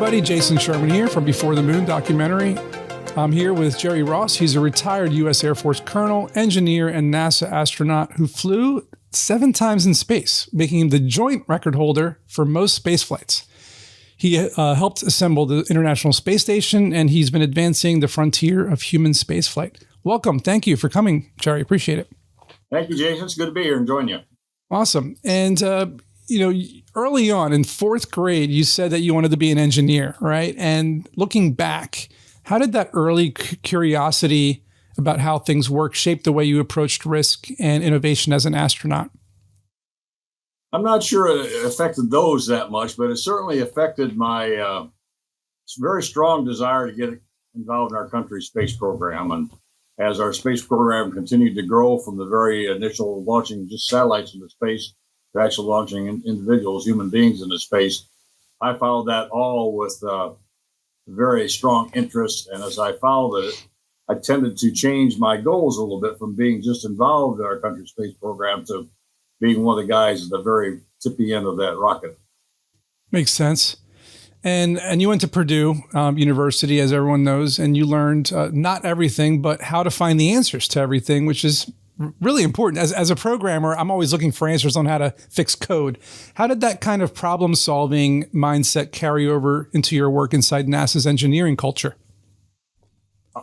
everybody. Jason Sherman here from Before the Moon documentary. I'm here with Jerry Ross. He's a retired U.S. Air Force colonel, engineer, and NASA astronaut who flew 7 times in space, making him the joint record holder for most space flights. He helped assemble the International Space Station, and he's been advancing the frontier of human spaceflight. Welcome. Thank you for coming, Jerry. Appreciate it. Thank you, Jason. It's good to be here and join you. Awesome. And, early on in 4th grade, you said that you wanted to be an engineer, right? And looking back, how did that early curiosity about how things work shape the way you approached risk and innovation as an astronaut? I'm not sure it affected those that much, but it certainly affected my very strong desire to get involved in our country's space program. And as our space program continued to grow from the very initial launching just satellites into space to actually launching individuals, human beings into space, I followed that all with very strong interest. And as I followed it, I tended to change my goals a little bit from being just involved in our country's space program to being one of the guys at the very tippy end of that rocket. Makes sense. And you went to Purdue University, as everyone knows, and you learned not everything, but how to find the answers to everything, which is really important. As a programmer, I'm always looking for answers on how to fix code. How did that kind of problem-solving mindset carry over into your work inside NASA's engineering culture?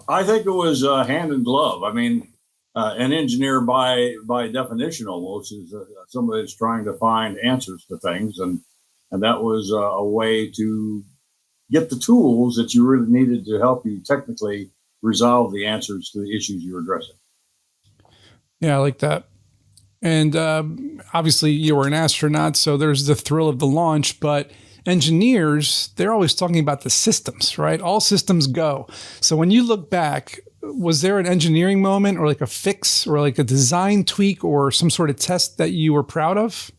I think it was hand in glove. I mean, an engineer by definition almost is somebody that's trying to find answers to things. And that was a way to get the tools that you really needed to help you technically resolve the answers to the issues you were addressing. Yeah, I like that. And obviously you were an astronaut, so there's the thrill of the launch, but engineers, they're always talking about the systems, right? All systems go. So when you look back, was there an engineering moment or like a fix or like a design tweak or some sort of test that you were proud of?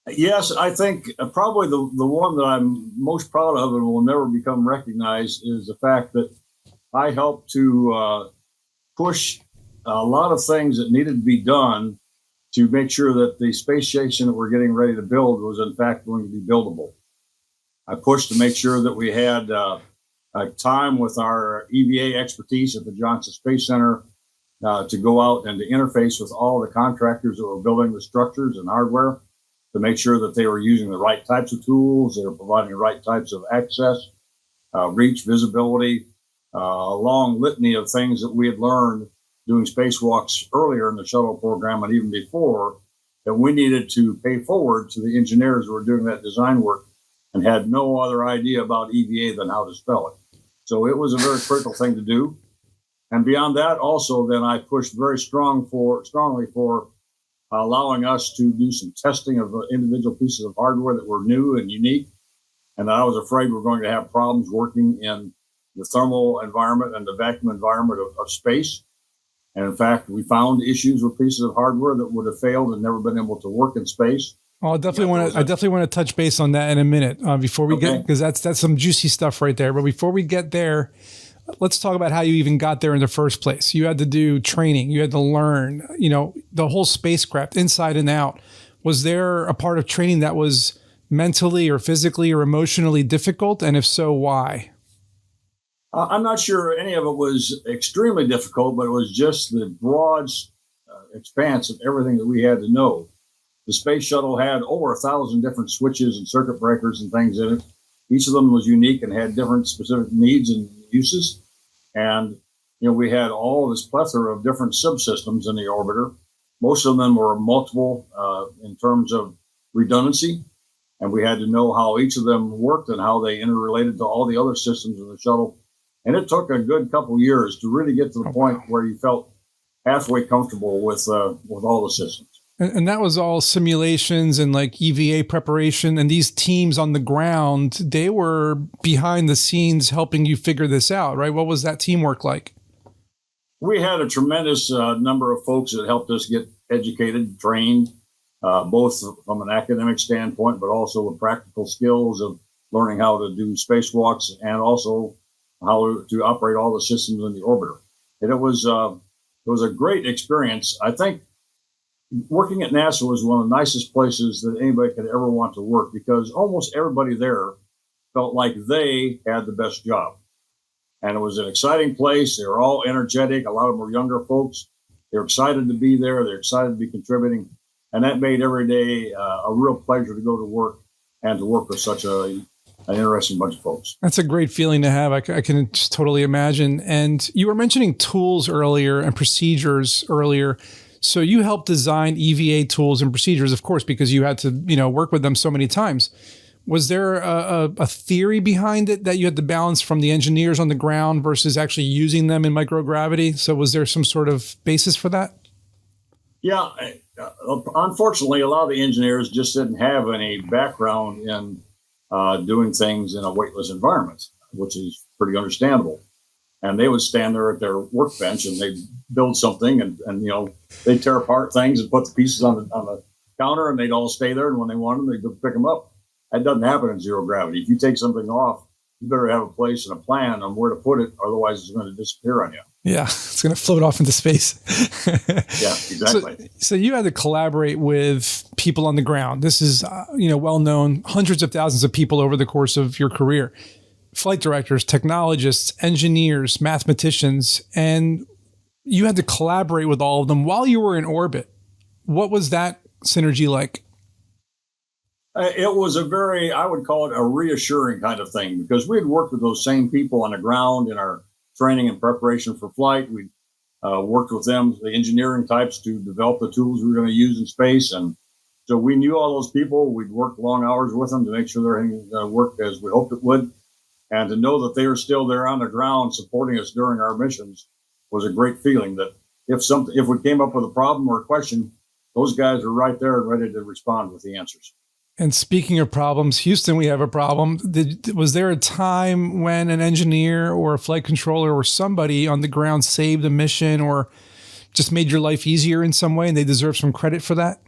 Yes, I think probably the one that I'm most proud of and will never become recognized is the fact that I helped to push a lot of things that needed to be done to make sure that the space station that we're getting ready to build was in fact going to be buildable. I pushed to make sure that we had time with our EVA expertise at the Johnson Space Center to go out and to interface with all the contractors that were building the structures and hardware to make sure that they were using the right types of tools, they were providing the right types of access, reach, visibility, a long litany of things that we had learned doing spacewalks earlier in the shuttle program and even before, that we needed to pay forward to the engineers who were doing that design work and had no other idea about EVA than how to spell it. So it was a very critical thing to do. And beyond that, also, then I pushed very strongly for allowing us to do some testing of individual pieces of hardware that were new and unique. And I was afraid we were going to have problems working in the thermal environment and the vacuum environment of space. And in fact, we found issues with pieces of hardware that would have failed and never been able to work in space. Oh, I definitely want to touch base on that in a minute before we get, because that's some juicy stuff right there. But before we get there, let's talk about how you even got there in the first place. You had to do training. You had to learn, the whole spacecraft inside and out. Was there a part of training that was mentally or physically or emotionally difficult? And if so, why? I'm not sure any of it was extremely difficult, but it was just the broad expanse of everything that we had to know. The Space Shuttle had over 1,000 different switches and circuit breakers and things in it. Each of them was unique and had different specific needs and uses. And, we had all this plethora of different subsystems in the orbiter. Most of them were multiple in terms of redundancy. And we had to know how each of them worked and how they interrelated to all the other systems in the shuttle. And it took a good couple of years to really get to the point where you felt halfway comfortable with all the systems. And that was all simulations and like EVA preparation. And these teams on the ground, they were behind the scenes helping you figure this out, right? What was that teamwork like? We had a tremendous number of folks that helped us get educated, trained, both from an academic standpoint, but also the practical skills of learning how to do spacewalks and also how to operate all the systems in the orbiter. And it was a great experience. I think working at NASA was one of the nicest places that anybody could ever want to work because almost everybody there felt like they had the best job. And it was an exciting place. They were all energetic. A lot of them were younger folks. They're excited to be there. They're excited to be contributing. And that made every day a real pleasure to go to work and to work with such an interesting bunch of folks. That's a great feeling to have. I can just totally imagine. And you were mentioning tools earlier and procedures earlier. So you helped design EVA tools and procedures, of course, because you had to, work with them so many times. Was there a theory behind it that you had to balance from the engineers on the ground versus actually using them in microgravity? So was there some sort of basis for that? Yeah. Unfortunately, a lot of the engineers just didn't have any background in doing things in a weightless environment, which is pretty understandable. And they would stand there at their workbench and they'd build something and they'd tear apart things and put the pieces on the counter and they'd all stay there. And when they wanted them, they'd go pick them up. That doesn't happen in zero gravity. If you take something off, you better have a place and a plan on where to put it. Otherwise, it's going to disappear on you. Yeah, it's going to float off into space. Yeah, exactly. So you had to collaborate with people on the ground. This is, well known, hundreds of thousands of people over the course of your career. Flight directors, technologists, engineers, mathematicians, and you had to collaborate with all of them while you were in orbit. What was that synergy like? It was I would call it a reassuring kind of thing, because we had worked with those same people on the ground in our training and preparation for flight. We worked with them, the engineering types, to develop the tools we were going to use in space. And so we knew all those people. We'd worked long hours with them to make sure everything worked as we hoped it would. And to know that they were still there on the ground supporting us during our missions was a great feeling, that if we came up with a problem or a question, those guys are right there and ready to respond with the answers. And speaking of problems, Houston, we have a problem. Was there a time when an engineer or a flight controller or somebody on the ground saved a mission or just made your life easier in some way and they deserve some credit for that?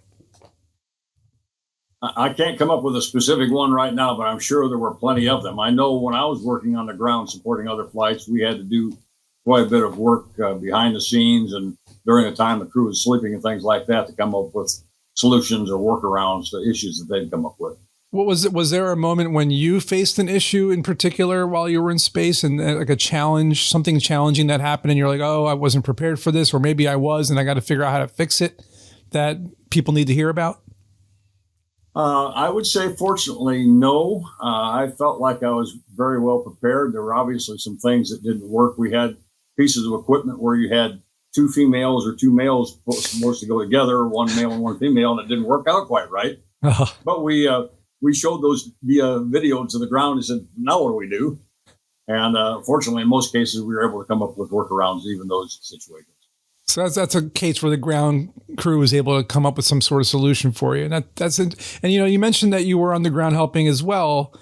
I can't come up with a specific one right now, but I'm sure there were plenty of them. I know when I was working on the ground supporting other flights, we had to do quite a bit of work behind the scenes and during the time the crew was sleeping and things like that to come up with solutions or workarounds to issues that they'd come up with. What was it? Was there a moment when you faced an issue in particular while you were in space and like a challenge, something challenging that happened and you're like, oh, I wasn't prepared for this, or maybe I was and I got to figure out how to fix it, that people need to hear about? I would say, fortunately, no. I felt like I was very well prepared. There were obviously some things that didn't work. We had pieces of equipment where you had two females or two males supposed to go together, one male and one female, and it didn't work out quite right. But we showed those via video to the ground and said, now what do we do? And fortunately, in most cases, we were able to come up with workarounds, even those situations. So that's a case where the ground crew was able to come up with some sort of solution for you. And that's it. And you mentioned that you were on the ground helping as well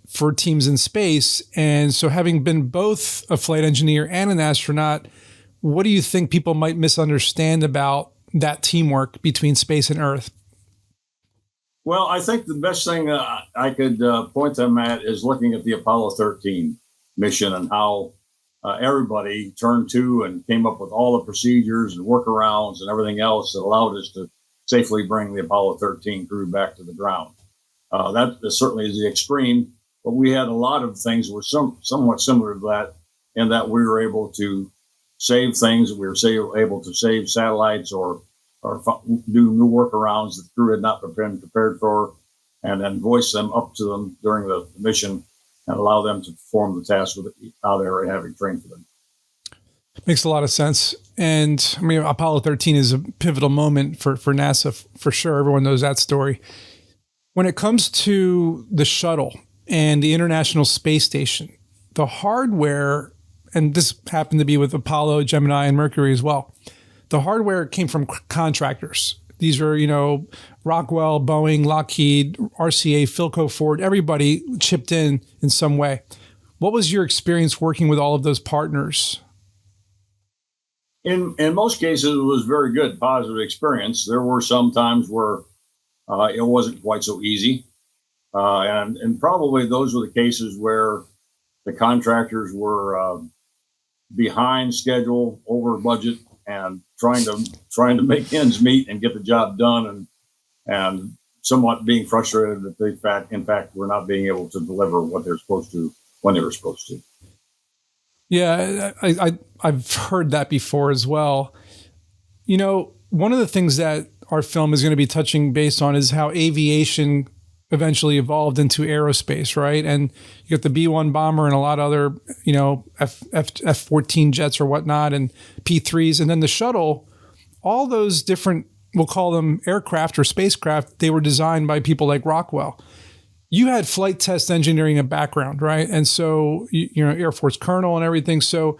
for teams in space. And so having been both a flight engineer and an astronaut, what do you think people might misunderstand about that teamwork between space and Earth? Well, I think the best thing I could point them at is looking at the Apollo 13 mission and how everybody turned to and came up with all the procedures and workarounds and everything else that allowed us to safely bring the Apollo 13 crew back to the ground. That certainly is the extreme, but we had a lot of things that were somewhat similar to that, in that we were able to save things. We were able to save satellites or do new workarounds that the crew had not been prepared for, and then voice them up to them during the mission and allow them to perform the task without ever having trained for them. Makes a lot of sense. And I mean, Apollo 13 is a pivotal moment for NASA, for sure. Everyone knows that story. When it comes to the shuttle and the International Space Station, the hardware, and this happened to be with Apollo, Gemini, and Mercury as well, the hardware came from contractors. These are, Rockwell, Boeing, Lockheed, RCA, Philco, Ford, everybody chipped in some way. What was your experience working with all of those partners? In most cases, it was very good, positive experience. There were some times where it wasn't quite so easy. And probably those were the cases where the contractors were behind schedule, over budget, and trying to make ends meet and get the job done. And somewhat being frustrated that they, in fact, were not being able to deliver what they're supposed to when they were supposed to. Yeah, I've heard that before as well. You know, one of the things that our film is going to be touching base on is how aviation eventually evolved into aerospace, right? And you got the B-1 bomber and a lot of other, you know, F-14 jets or whatnot, and P-3s, and then the shuttle. All those different, we'll call them aircraft or spacecraft, they were designed by people like Rockwell. You had flight test engineering a background, right? And so, you know, Air Force colonel and everything. So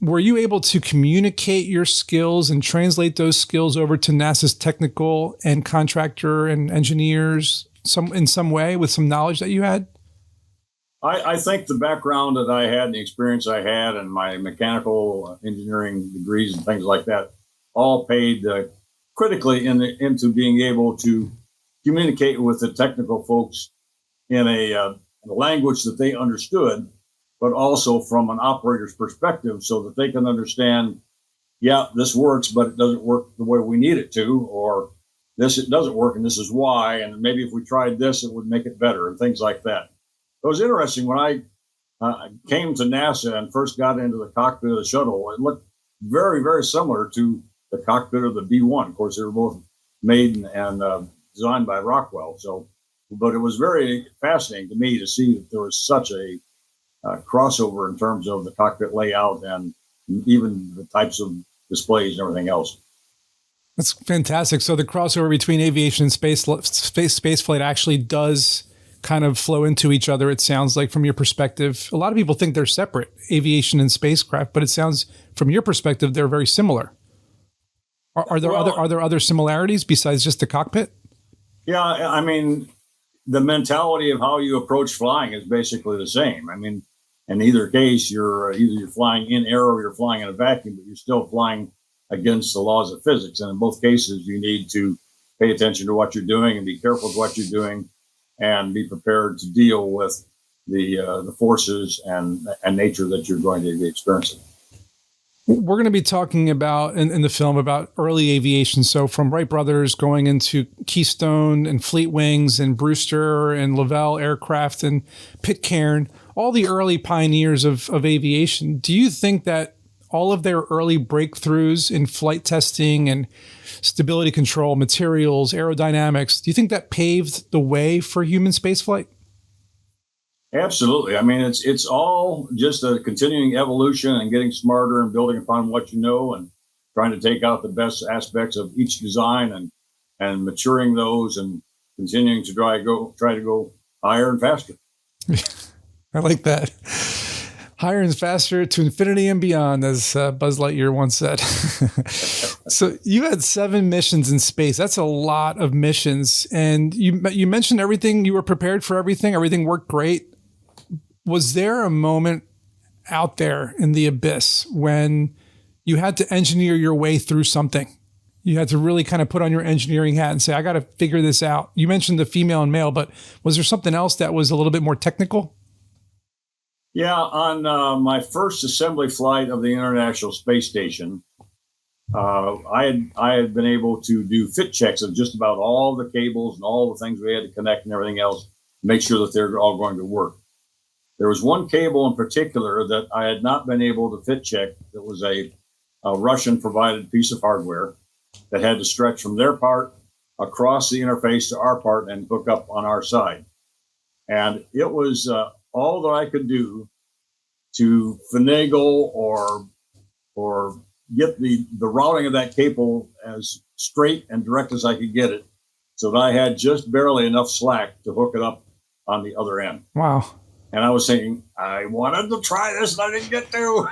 were you able to communicate your skills and translate those skills over to NASA's technical and contractor and engineers in some way with some knowledge that you had? I think the background that I had and the experience I had and my mechanical engineering degrees and things like that all paid critically into being able to communicate with the technical folks in a language that they understood, but also from an operator's perspective so that they can understand, yeah, this works, but it doesn't work the way we need it to, or this, it doesn't work and this is why, and maybe if we tried this, it would make it better, and things like that. It was interesting when I came to NASA and first got into the cockpit of the shuttle. It looked very, very similar to the cockpit of the B-1. Of course, they were both made and designed by Rockwell. So, but it was very fascinating to me to see that there was such a crossover in terms of the cockpit layout and even the types of displays and everything else. That's fantastic. So the crossover between aviation and space flight actually does kind of flow into each other, it sounds like, from your perspective. A lot of people think they're separate, aviation and spacecraft, but it sounds from your perspective they're very similar. Are there other similarities besides just the cockpit? Yeah, I mean, the mentality of how you approach flying is basically the same. I mean, in either case, you're flying in air or you're flying in a vacuum, but you're still flying against the laws of physics. And in both cases, you need to pay attention to what you're doing and be careful with what you're doing and be prepared to deal with the forces and nature that you're going to be experiencing. We're going to be talking about in the film about early aviation. So from Wright Brothers going into Keystone and Fleet Wings and Brewster and Lavelle Aircraft and Pitcairn, all the early pioneers of aviation. Do you think that all of their early breakthroughs in flight testing and stability control, materials, aerodynamics, do you think that paved the way for human spaceflight? Absolutely. I mean, it's all just a continuing evolution and getting smarter and building upon what you know and trying to take out the best aspects of each design and maturing those and continuing to try to go higher and faster. I like that. Higher and faster to infinity and beyond, as Buzz Lightyear once said. So you had 7 missions in space. That's a lot of missions. And you mentioned everything. You were prepared for everything. Everything worked great. Was there a moment out there in the abyss when you had to engineer your way through something? You had to really kind of put on your engineering hat and say, I got to figure this out. You mentioned the female and male, but was there something else that was a little bit more technical? Yeah, on my first assembly flight of the International Space Station, I had been able to do fit checks of just about all the cables and all the things we had to connect and everything else, make sure that they're all going to work. There was one cable in particular that I had not been able to fit check. That was a Russian provided piece of hardware that had to stretch from their part across the interface to our part and hook up on our side. And it was all that I could do to finagle or get the routing of that cable as straight and direct as I could get it, so that I had just barely enough slack to hook it up on the other end. Wow. And I was thinking, I wanted to try this and I didn't get to.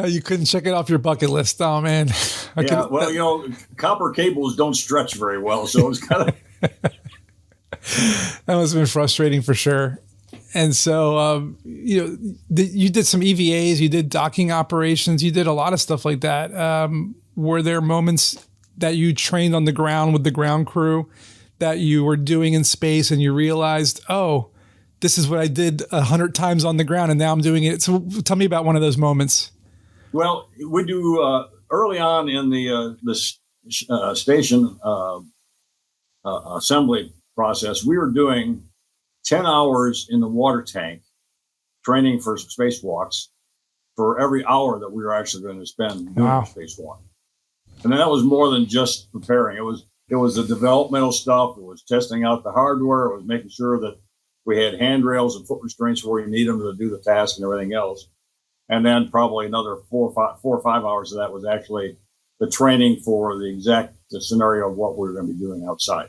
You couldn't check it off your bucket list. Oh, man. Well, copper cables don't stretch very well, so it was kind of... That must have been frustrating for sure. And so, you did some EVAs, you did docking operations, you did a lot of stuff like that. Were there moments that you trained on the ground with the ground crew that you were doing in space and you realized, oh, this is what I did 100 times on the ground and now I'm doing it? So tell me about one of those moments. Well, we do early on in station assembly process, we were doing 10 hours in the water tank training for spacewalks for every hour that we were actually going to spend doing a spacewalk. And that was more than just preparing. It was the developmental stuff. It was testing out the hardware. It was making sure that we had handrails and foot restraints where you need them to do the task and everything else. And then probably another 4 or 5 hours of that was actually the training for the exact scenario of what we were going to be doing outside.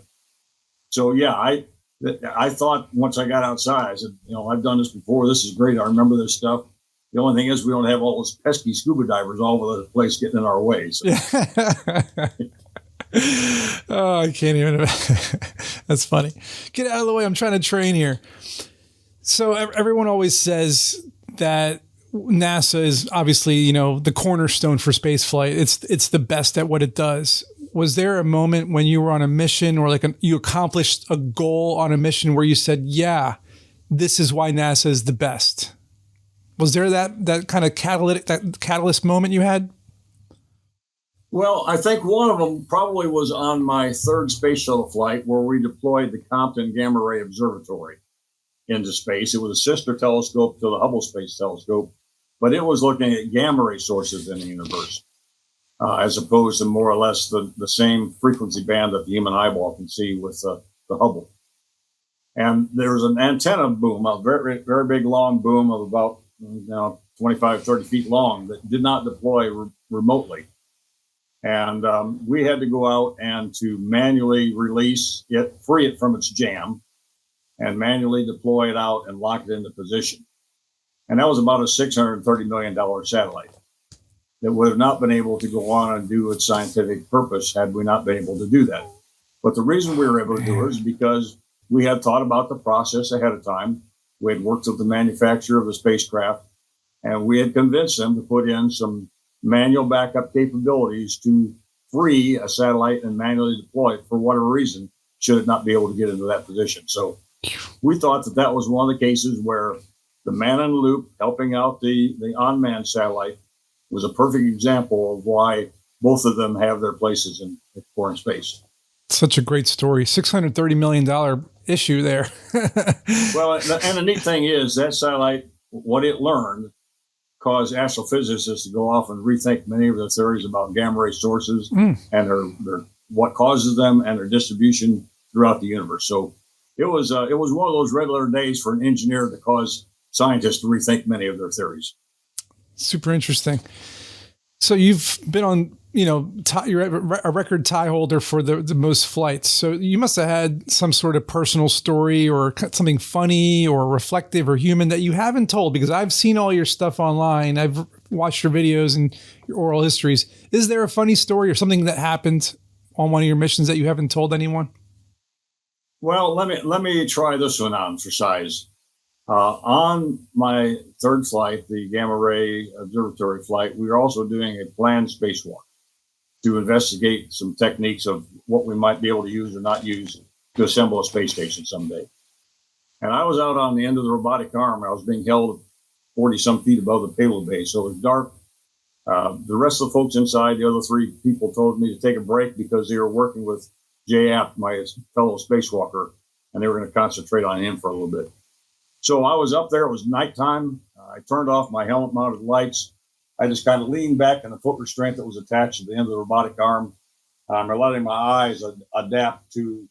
So yeah, I thought once I got outside, I said, I've done this before. This is great. I remember this stuff. The only thing is we don't have all those pesky scuba divers all over the place getting in our way. So. Oh, I can't even. That's funny. Get out of the way. I'm trying to train here. So everyone always says that NASA is obviously, the cornerstone for spaceflight. It's the best at what it does. Was there a moment when you were on a mission or you accomplished a goal on a mission where you said, yeah, this is why NASA is the best? Was there that kind of catalyst moment you had? Well, I think one of them probably was on my third space shuttle flight where we deployed the Compton Gamma Ray Observatory into space. It was a sister telescope to the Hubble Space Telescope, but it was looking at gamma ray sources in the universe, as opposed to more or less the same frequency band that the human eyeball can see with the Hubble. And there was an antenna boom, a very, very big long boom of about 25, 30 feet long that did not deploy remotely. And we had to go out and to manually release it, free it from its jam, and manually deploy it out and lock it into position. And that was about a $630 million satellite that would have not been able to go on and do its scientific purpose had we not been able to do that. But the reason we were able to do it is because we had thought about the process ahead of time. We had worked with the manufacturer of the spacecraft, and we had convinced them to put in some manual backup capabilities to free a satellite and manually deploy it for whatever reason, should it not be able to get into that position. So we thought that was one of the cases where the man in the loop helping out the unmanned satellite was a perfect example of why both of them have their places in foreign space. Such a great story. $630 million issue there. Well, and the neat thing is that satellite, what it learned, caused astrophysicists to go off and rethink many of their theories about gamma ray sources and their what causes them and their distribution throughout the universe. So it was one of those red letter days for an engineer that caused scientists to rethink many of their theories. Super interesting. So you've been on, you're a record tie holder for the most flights. So you must have had some sort of personal story or something funny or reflective or human that you haven't told, because I've seen all your stuff online. I've watched your videos and your oral histories. Is there a funny story or something that happened on one of your missions that you haven't told anyone? Well, let me try this one on for size. On my third flight, the Gamma Ray Observatory flight, we were also doing a planned spacewalk to investigate some techniques of what we might be able to use or not use to assemble a space station someday. And I was out on the end of the robotic arm. I was being held 40 some feet above the payload bay, so it was dark. The rest of the folks inside, the other three people, told me to take a break because they were working with Jay Apt, my fellow spacewalker, and they were going to concentrate on him for a little bit. So I was up there. It was nighttime. I turned off my helmet-mounted lights. I just kind of leaned back in the foot restraint that was attached to the end of the robotic arm. I'm letting my eyes adapt to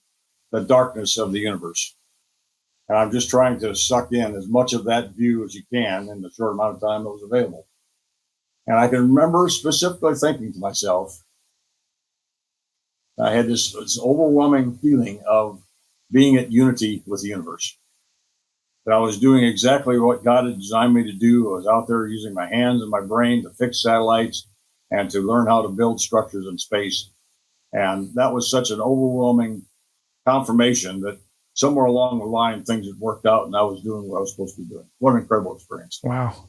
the darkness of the universe. And I'm just trying to suck in as much of that view as you can in the short amount of time that was available. And I can remember specifically thinking to myself, I had this overwhelming feeling of being at unity with the universe. That I was doing exactly what God had designed me to do. I was out there using my hands and my brain to fix satellites and to learn how to build structures in space. And that was such an overwhelming confirmation that somewhere along the line, things had worked out and I was doing what I was supposed to be doing. What an incredible experience. Wow.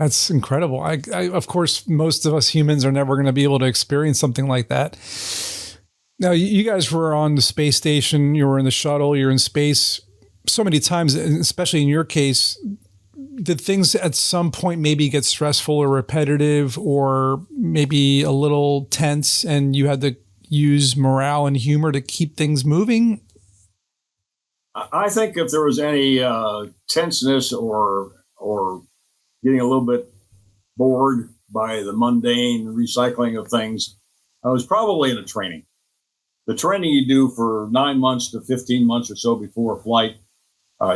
That's incredible. I of course, most of us humans are never going to be able to experience something like that. Now, you guys were on the space station, you were in the shuttle, you're in space so many times, especially in your case, did things at some point maybe get stressful or repetitive or maybe a little tense and you had to use morale and humor to keep things moving? I think if there was any tenseness or getting a little bit bored by the mundane recycling of things, I was probably in a training. The training you do for 9 months to 15 months or so before a flight,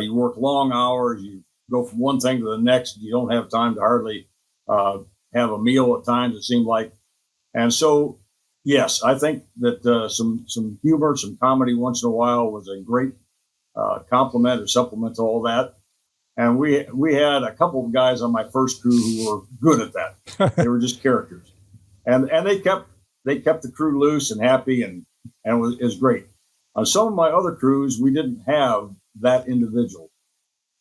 you work long hours, you go from one thing to the next, you don't have time to hardly have a meal at times, it seemed like. And so, yes, I think that some humor, some comedy once in a while was a great complement or supplement to all that. And we had a couple of guys on my first crew who were good at that. They were just characters, and they kept the crew loose and happy, and it was great. On some of my other crews, we didn't have that individual,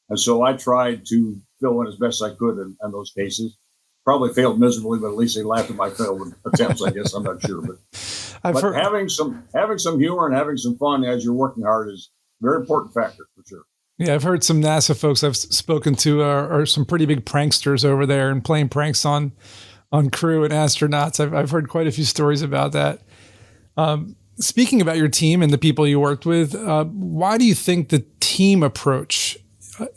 and so I tried to fill in as best I could in those cases. Probably failed miserably, but at least they laughed at my failed attempts. I guess I'm not sure, but having some humor and having some fun as you're working hard is a very important factor for sure. Yeah, I've heard some NASA folks I've spoken to are some pretty big pranksters over there and playing pranks on crew and astronauts. I've heard quite a few stories about that. Speaking about your team and the people you worked with, why do you think the team approach,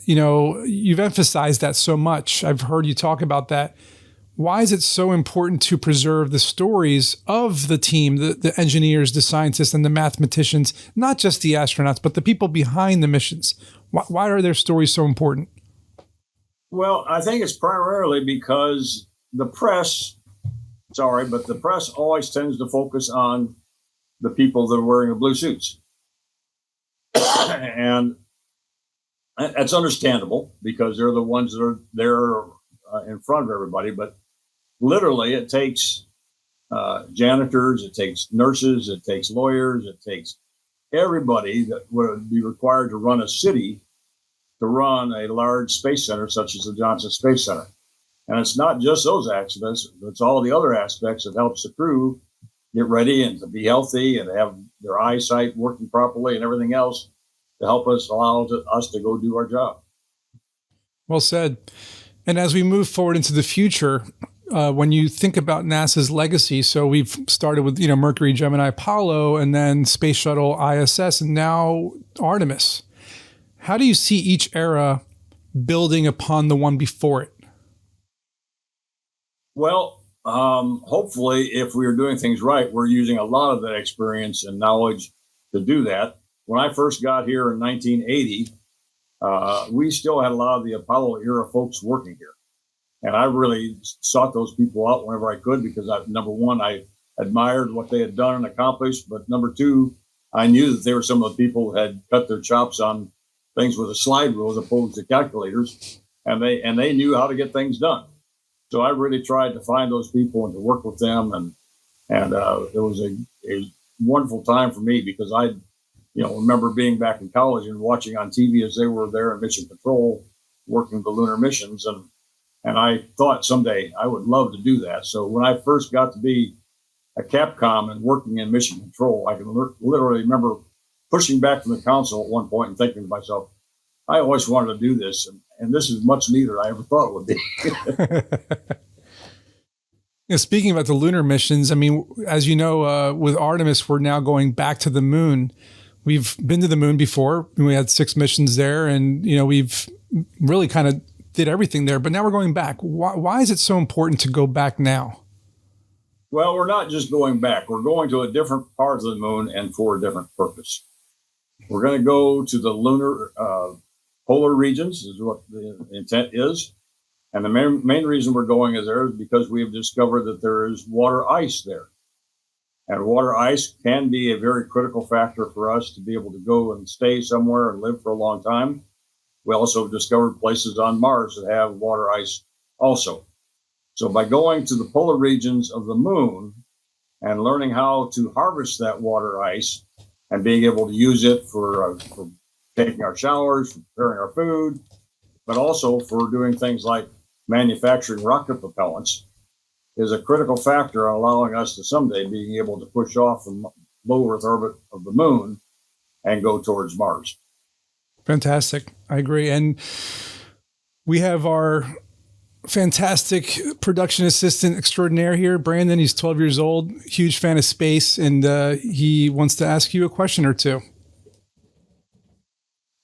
you've emphasized that so much. I've heard you talk about that. Why is it so important to preserve the stories of the team, the engineers, the scientists, and the mathematicians, not just the astronauts, but the people behind the missions? Why are their stories so important? Well, I think it's primarily because the press always tends to focus on the people that are wearing the blue suits. And that's understandable because they're the ones that are there in front of everybody. But literally, it takes janitors, it takes nurses, it takes lawyers, it takes everybody that would be required to run a city to run a large space center such as the Johnson Space Center. And it's not just those aspects, it's all the other aspects that helps the crew get ready and to be healthy and have their eyesight working properly and everything else to help allow us to go do our job. Well said. And as we move forward into the future, when you think about NASA's legacy, so we've started with, Mercury, Gemini, Apollo, and then Space Shuttle, ISS, and now Artemis. How do you see each era building upon the one before it? Well, hopefully, if we are doing things right, we're using a lot of that experience and knowledge to do that. When I first got here in 1980, we still had a lot of the Apollo era folks working here. And I really sought those people out whenever I could because, number one, I admired what they had done and accomplished. But number two, I knew that they were some of the people that had cut their chops on things with a slide rule as opposed to calculators. And they knew how to get things done. So I really tried to find those people and to work with them. And it was a wonderful time for me because I remember being back in college and watching on TV as they were there in mission control, working the lunar missions. And I thought someday I would love to do that. So when I first got to be a Capcom and working in mission control, I can literally remember pushing back from the console at one point and thinking to myself, I always wanted to do this. And this is much neater than I ever thought it would be. Speaking about the lunar missions, I mean, as you know, with Artemis, we're now going back to the moon. We've been to the moon before. We had 6 missions there, and we've really kind of did everything there. But now we're going back. Why is it so important to go back now? Well, we're not just going back. We're going to a different part of the moon and for a different purpose. We're going to go to the lunar polar regions, is what the intent is. And the main reason we're going there is because we have discovered that there is water ice there. And water ice can be a very critical factor for us to be able to go and stay somewhere and live for a long time. We also discovered places on Mars that have water ice also. So by going to the polar regions of the moon and learning how to harvest that water ice and being able to use it for taking our showers, for preparing our food, but also for doing things like manufacturing rocket propellants, is a critical factor in allowing us to someday being able to push off the low Earth orbit of the moon and go towards Mars. Fantastic. I agree. And We have our fantastic production assistant extraordinaire here, Brandon. He's 12 years old, huge fan of space, and he wants to ask you a question or two.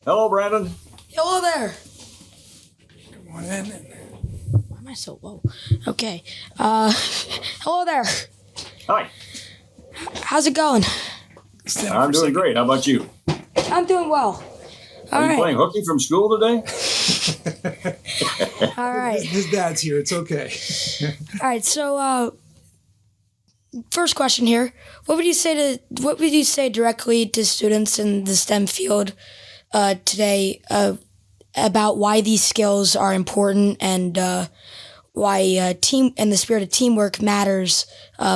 Hello, Brandon. Hello there. Come on in. Why am I so low? Okay. Hello there. Hi. How's it going? I'm doing great. How about you? I'm doing well. Are you playing hooky from school today? All right. His dad's here. It's okay. All right. So, first question here: What would you say directly to students in the STEM field today about why these skills are important and why team and the spirit of teamwork matters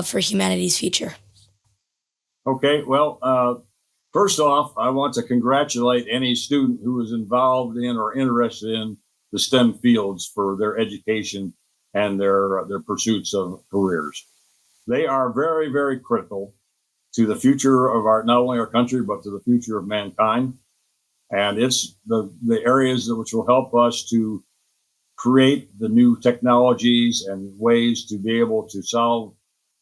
for humanity's future? Okay. Well, first off, I want to congratulate any student who is involved in or interested in the STEM fields for their education and their pursuits of careers. They are very, very critical to the future of not only our country, but to the future of mankind. And it's the areas which will help us to create the new technologies and ways to be able to solve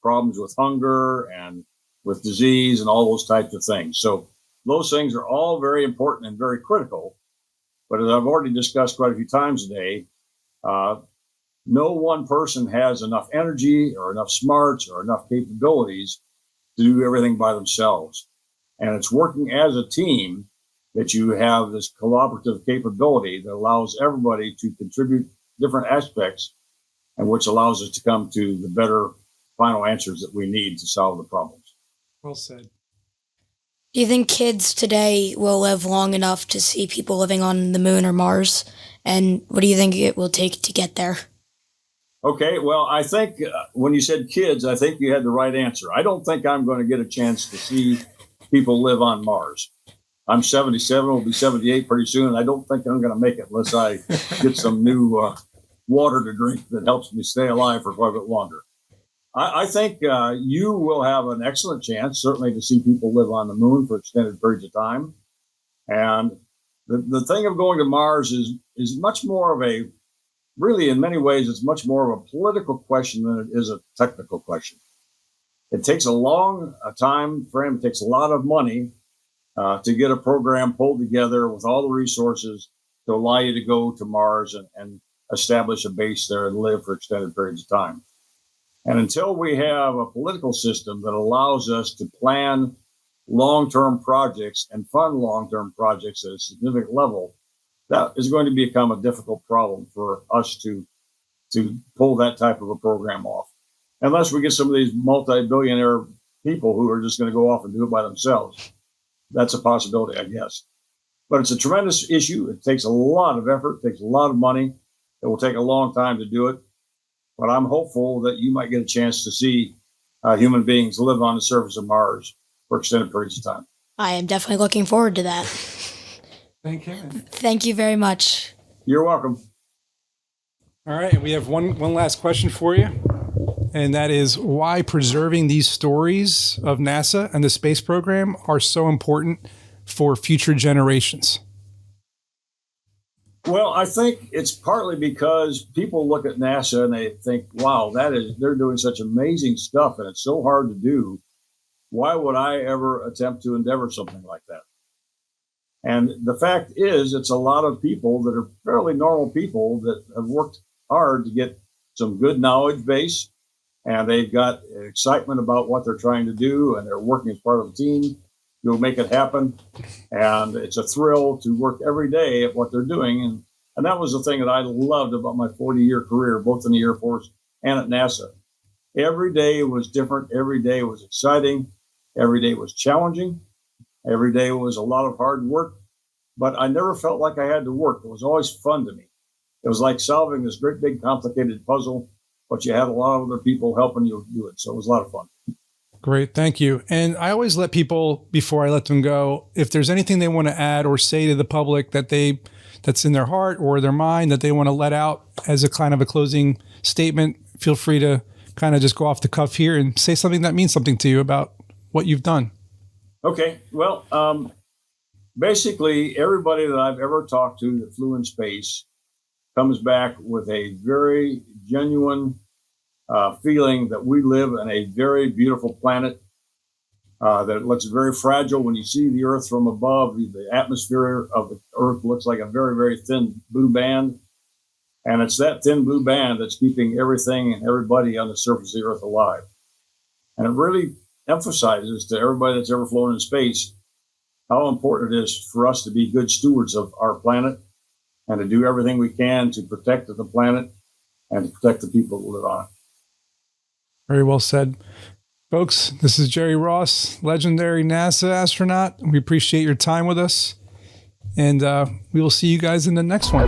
problems with hunger and with disease and all those types of things. So those things are all very important and very critical. But as I've already discussed quite a few times today, no one person has enough energy or enough smarts or enough capabilities to do everything by themselves. And it's working as a team that you have this collaborative capability that allows everybody to contribute different aspects and which allows us to come to the better final answers that we need to solve the problems. Well said. Do you think kids today will live long enough to see people living on the moon or Mars? And what do you think it will take to get there? Okay, well, I think when you said kids, I think you had the right answer. I don't think I'm going to get a chance to see people live on Mars. I'm 77, will be 78 pretty soon, and I don't think I'm going to make it unless I get some new water to drink that helps me stay alive for quite a bit longer. I think you will have an excellent chance, certainly, to see people live on the moon for extended periods of time. And the thing of going to Mars is much more of a, really, in many ways, it's much more of a political question than it is a technical question. It takes a long time frame. It takes a lot of money to get a program pulled together with all the resources to allow you to go to Mars and establish a base there and live for extended periods of time. And until we have a political system that allows us to plan long-term projects and fund long-term projects at a significant level, that is going to become a difficult problem for us to pull that type of a program off. Unless we get some of these multi-billionaire people who are just going to go off and do it by themselves. That's a possibility, I guess. But it's a tremendous issue. It takes a lot of effort. It takes a lot of money. It will take a long time to do it. But I'm hopeful that you might get a chance to see human beings live on the surface of Mars for extended periods of time. I am definitely looking forward to that. Thank you. Thank you very much. You're welcome. All right, and we have one last question for you, and that is why preserving these stories of NASA and the space program are so important for future generations. Well, I think it's partly because people look at NASA and they think, wow, they're doing such amazing stuff and it's so hard to do. Why would I ever attempt to endeavor something like that? And the fact is, it's a lot of people that are fairly normal people that have worked hard to get some good knowledge base, and they've got excitement about what they're trying to do, and they're working as part of a team to make it happen. And it's a thrill to work every day at what they're doing. And that was the thing that I loved about my 40-year career, both in the Air Force and at NASA. Every day was different. Every day was exciting. Every day was challenging. Every day was a lot of hard work, but I never felt like I had to work. It was always fun to me. It was like solving this great big complicated puzzle, but you had a lot of other people helping you do it. So it was a lot of fun. Great. Thank you. And I always let people, before I let them go, if there's anything they want to add or say to the public that's in their heart or their mind that they want to let out as a kind of a closing statement, feel free to kind of just go off the cuff here and say something that means something to you about what you've done. Okay. Well, basically everybody that I've ever talked to that flew in space comes back with a very genuine feeling that we live in a very beautiful planet that looks very fragile. When you see the Earth from above, the atmosphere of the Earth looks like a very, very thin blue band. And it's that thin blue band that's keeping everything and everybody on the surface of the Earth alive. And it really emphasizes to everybody that's ever flown in space how important it is for us to be good stewards of our planet and to do everything we can to protect the planet and to protect the people who live on it. Very well said. Folks, this is Jerry Ross, legendary NASA astronaut. We appreciate your time with us. And we will see you guys in the next one.